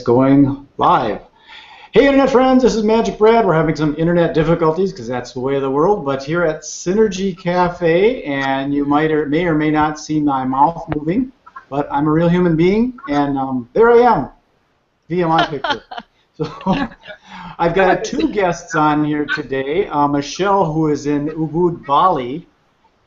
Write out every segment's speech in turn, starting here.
Going live. Hey Internet friends, this is MagicBrad. We're having some internet difficulties because that's the way of the world, but here at Synergy Cafe, and you may or may not see my mouth moving, but I'm a real human being, and there I am via my picture. So I've got two guests on here today, Michele, who is in Ubud, Bali,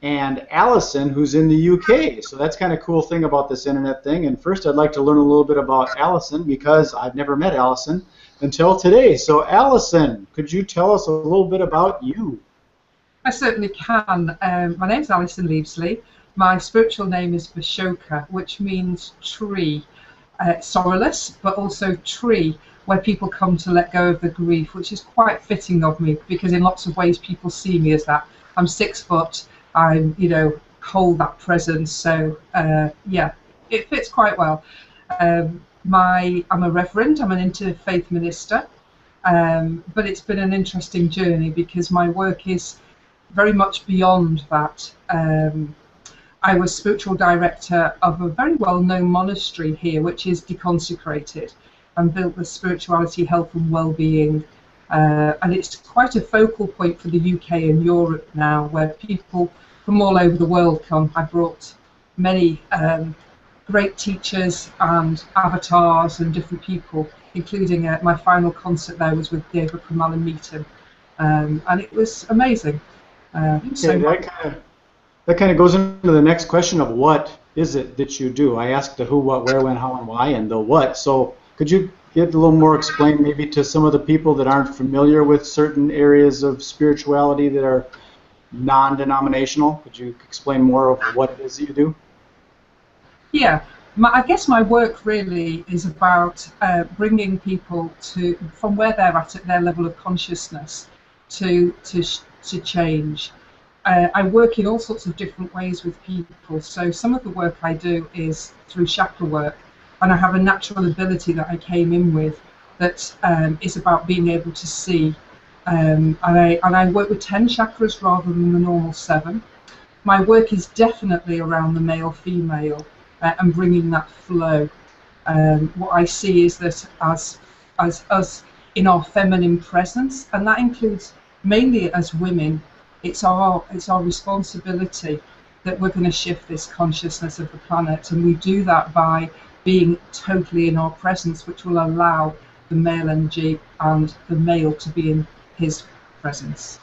and Alison, who's in the UK. So that's kind of cool thing about this internet thing. And first I'd like to learn a little bit about Alison because I've never met Alison until today. So Alison, could you tell us a little bit about you? I certainly can. My name's Alison Levesley. My spiritual name is Cempaka, which means tree. Sorrowless, but also tree, where people come to let go of the grief, which is quite fitting of me because in lots of ways people see me as that. I'm 6 foot. I, hold that presence, so yeah, it fits quite well. I'm a reverend, I'm an Interfaith Minister, but it's been an interesting journey because my work is very much beyond that. I was spiritual director of a very well-known monastery here, which is deconsecrated, and built the spirituality, health and well-being, and it's quite a focal point for the UK and Europe now, where people from all over the world come. I brought many great teachers and avatars and different people, including my final concert there was with David Meeting, and it was amazing. So that kind of goes into the next question of what is it that you do. I asked the who, what, where, when, how, and why, and the what. So could you get a little more explained maybe to some of the people that aren't familiar with certain areas of spirituality that are non-denominational? Could you explain more of what it is that you do? Yeah, I guess my work really is about bringing people to, from where they're at their level of consciousness, to change. I work in all sorts of different ways with people. So some of the work I do is through chakra work, and I have a natural ability that I came in with that is about being able to see. And I work with 10 chakras rather than the normal 7. My work is definitely around the male-female and bringing that flow. What I see is that as us in our feminine presence, and that includes mainly as women, it's our responsibility that we're going to shift this consciousness of the planet, and we do that by being totally in our presence, which will allow the male energy and the male to be in his presence.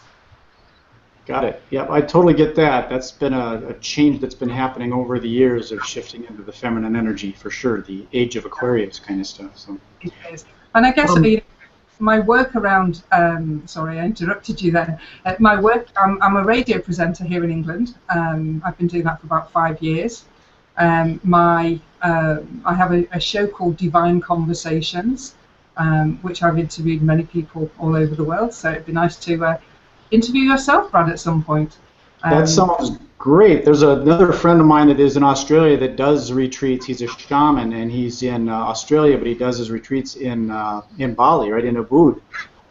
Got it. Yep, I totally get that. That's been a change that's been happening over the years of shifting into the feminine energy for sure, the age of Aquarius kind of stuff. So. It is. And I guess my work around, sorry, I interrupted you then. My work, I'm a radio presenter here in England. I've been doing that for about 5 years. I have a show called Divine Conversations, which I've interviewed many people all over the world, so it'd be nice to interview yourself, Brad, at some point. That sounds great. There's another friend of mine that is in Australia that does retreats. He's a shaman, and he's in Australia, but he does his retreats in Bali, right in Ubud.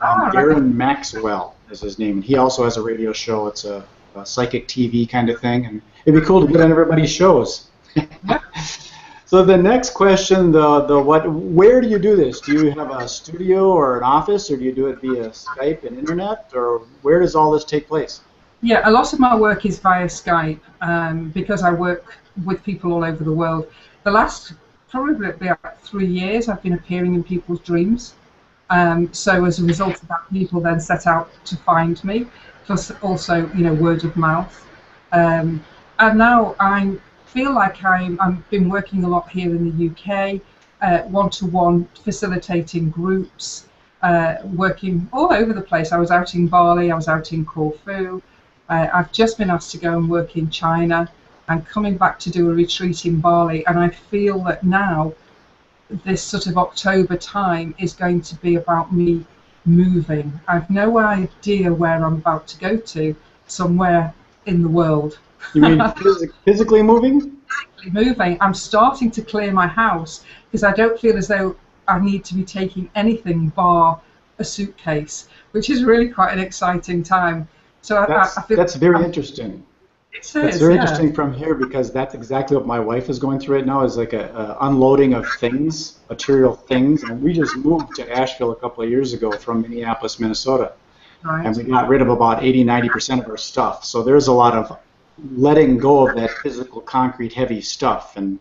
Aaron Maxwell is his name, and he also has a radio show. It's a psychic TV kind of thing, and it'd be cool to get on everybody's shows. So the next question, where do you do this? Do you have a studio or an office, or do you do it via Skype and internet, or where does all this take place? Yeah, a lot of my work is via Skype because I work with people all over the world. The last probably about 3 years I've been appearing in people's dreams. So as a result of that, people then set out to find me, plus also, word of mouth. And now I feel like I've been working a lot here in the UK, one-to-one facilitating groups, working all over the place. I was out in Bali, I was out in Corfu. I've just been asked to go and work in China and coming back to do a retreat in Bali, and I feel that now this sort of October time is going to be about me moving. I've no idea where I'm about to go to, somewhere in the world. You mean physically moving? Physically moving. I'm starting to clear my house because I don't feel as though I need to be taking anything bar a suitcase, which is really quite an exciting time. So that's very interesting. It That's is, very yeah. interesting from here because that's exactly what my wife is going through right now is like a unloading of things, material things. And we just moved to Asheville a couple of years ago from Minneapolis, Minnesota. And Right. we got rid of about 80–90% of our stuff. So there's a lot of letting go of that physical, concrete, heavy stuff. And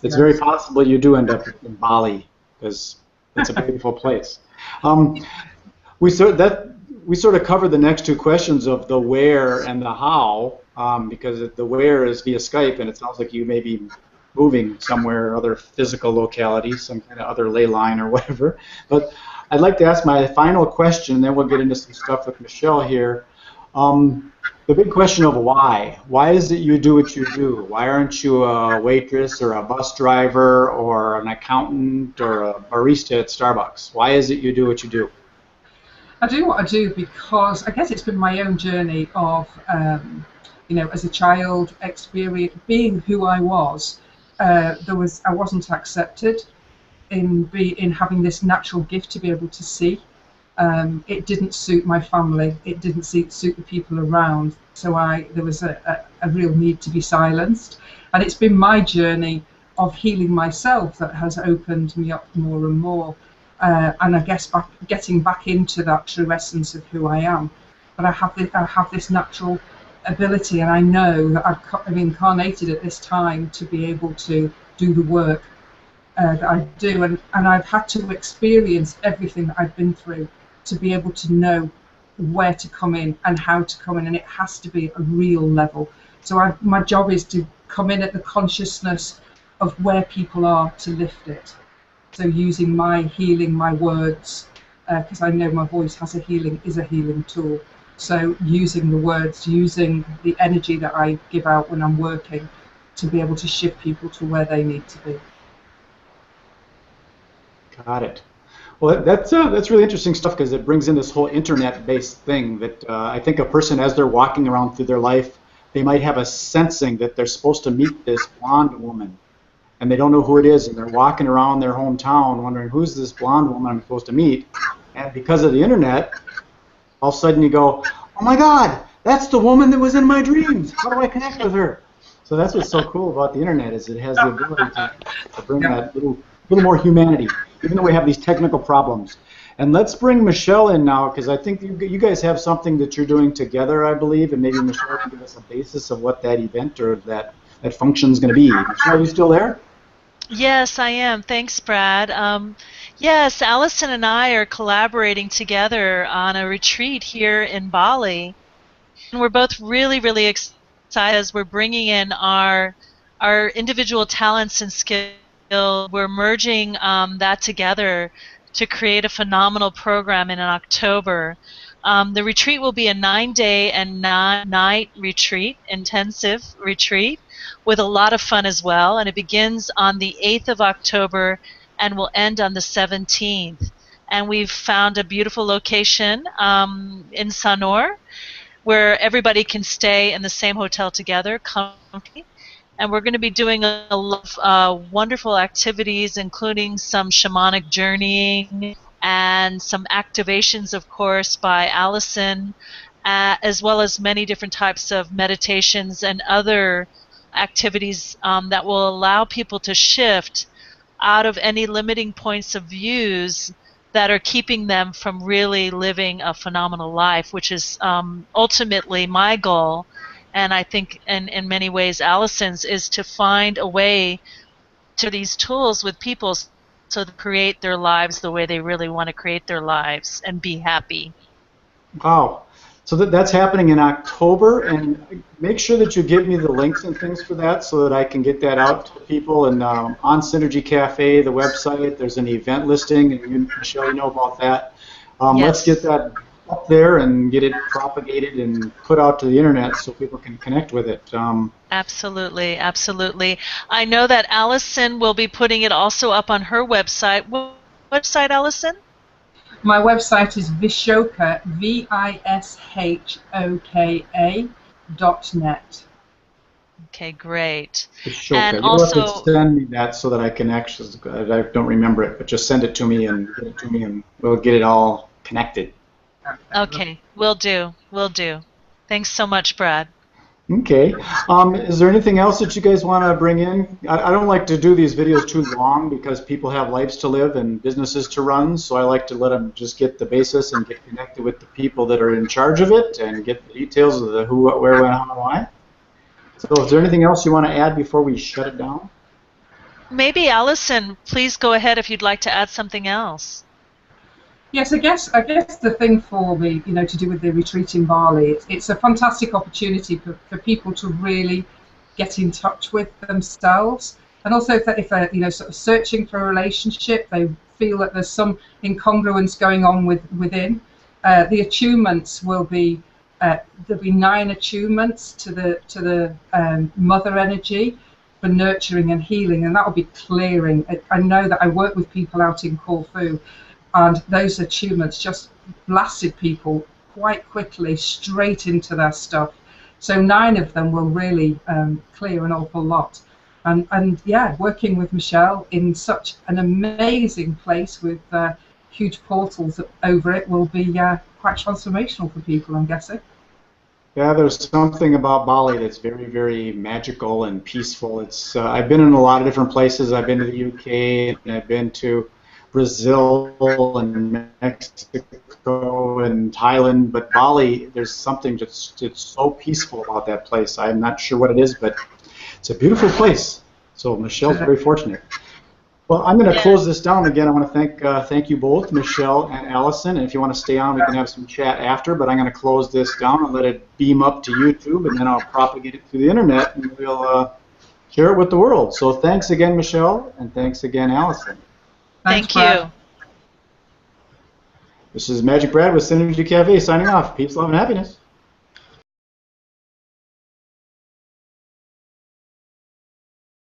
it's very Yes. possible you do end up in Bali because it's a beautiful place. Um, we sort of covered the next two questions of the where and the how, because the where is via Skype, and it sounds like you may be moving somewhere, other physical locality, some kind of other ley line or whatever. But I'd like to ask my final question, and then we'll get into some stuff with Michele here. The big question of why. Why is it you do what you do? Why aren't you a waitress or a bus driver or an accountant or a barista at Starbucks? Why is it you do what you do? I do what I do because I guess it's been my own journey of, as a child, experience being who I was. I wasn't accepted in having this natural gift to be able to see. It didn't suit my family. It didn't suit the people around. So there was a real need to be silenced, and it's been my journey of healing myself that has opened me up more and more. And I guess getting back into that true essence of who I am. But I have this natural ability, and I know that I've incarnated at this time to be able to do the work that I do, and I've had to experience everything that I've been through to be able to know where to come in and how to come in, and it has to be a real level. So my job is to come in at the consciousness of where people are to lift it. So using my healing, my words, because I know my voice is a healing tool. So using the words, using the energy that I give out when I'm working to be able to shift people to where they need to be. Got it. Well, that's really interesting stuff because it brings in this whole internet-based thing that I think a person, as they're walking around through their life, they might have a sensing that they're supposed to meet this blonde woman, and they don't know who it is, and they're walking around their hometown wondering who's this blonde woman I'm supposed to meet. And because of the internet, all of a sudden you go, oh my God, that's the woman that was in my dreams. How do I connect with her? So that's what's so cool about the internet is it has the ability to bring Yeah. that little more humanity, even though we have these technical problems. And let's bring Michele in now, because I think you guys have something that you're doing together, I believe, and maybe Michele can give us a basis of what that event or that function is going to be. Michele, are you still there? Yes, I am. Thanks, Brad. Yes, Alison and I are collaborating together on a retreat here in Bali, and we're both really, really excited as we're bringing in our individual talents and skills. We're merging that together to create a phenomenal program in October. The retreat will be a 9-day and 9-night retreat, intensive retreat, with a lot of fun as well. And it begins on the 8th of October and will end on the 17th. And we've found a beautiful location in Sanur where everybody can stay in the same hotel together, comfy. And we're going to be doing a lot of wonderful activities, including some shamanic journeying and some activations, of course, by Alison, as well as many different types of meditations and other activities that will allow people to shift out of any limiting points of views that are keeping them from really living a phenomenal life, which is ultimately my goal. And I think in many ways Alison's is to find a way to these tools with people so to create their lives the way they really want to create their lives and be happy. Wow. So that's happening in October, and make sure that you give me the links and things for that so that I can get that out to people. And on Synergy Cafe, the website, there's an event listing, and you, Michele, you know about that. Yes. Let's get that up there and get it propagated and put out to the internet so people can connect with it. Absolutely, absolutely. I know that Alison will be putting it also up on her website. What website, Alison? My website is Vishoka, VISHOKA.net. Okay, great. Vishoka. And You'll have to also, send me that so that I can actually, I don't remember it, but just send it to me and get it to me, and we'll get it all connected. okay, will do, will do. Thanks so much, Brad. Okay. Is there anything else that you guys want to bring in? I don't like to do these videos too long because people have lives to live and businesses to run, so I like to let them just get the basis and get connected with the people that are in charge of it and get the details of the who, what, where, when, how, and why. So is there anything else you want to add before we shut it down? Maybe Alison, please go ahead if you'd like to add something else. Yes, I guess the thing for me, to do with the retreat in Bali, it's a fantastic opportunity for people to really get in touch with themselves, and also if they're sort of searching for a relationship, they feel that there's some incongruence going on within. The attunements will be there'll be 9 attunements to the mother energy for nurturing and healing, and that will be clearing. I know that I work with people out in Corfu, and those attunements just blasted people quite quickly straight into their stuff. So 9 of them will really clear an awful lot. And yeah, working with Michele in such an amazing place with huge portals over it will be quite transformational for people, I'm guessing. Yeah, there's something about Bali that's very, very magical and peaceful. It's I've been in a lot of different places. I've been to the UK and I've been to Brazil and Mexico and Thailand, but Bali, there's something just it's so peaceful about that place. I'm not sure what it is, but it's a beautiful place. So Michelle's very fortunate. Well, I'm going to close this down again. I want to thank you both, Michele and Alison. And if you want to stay on, we can have some chat after. But I'm going to close this down and let it beam up to YouTube, and then I'll propagate it through the internet, and we'll share it with the world. So thanks again, Michele, and thanks again, Alison. Thank you. This is Magic Brad with Synergy Cafe signing off. Peace, love, and happiness.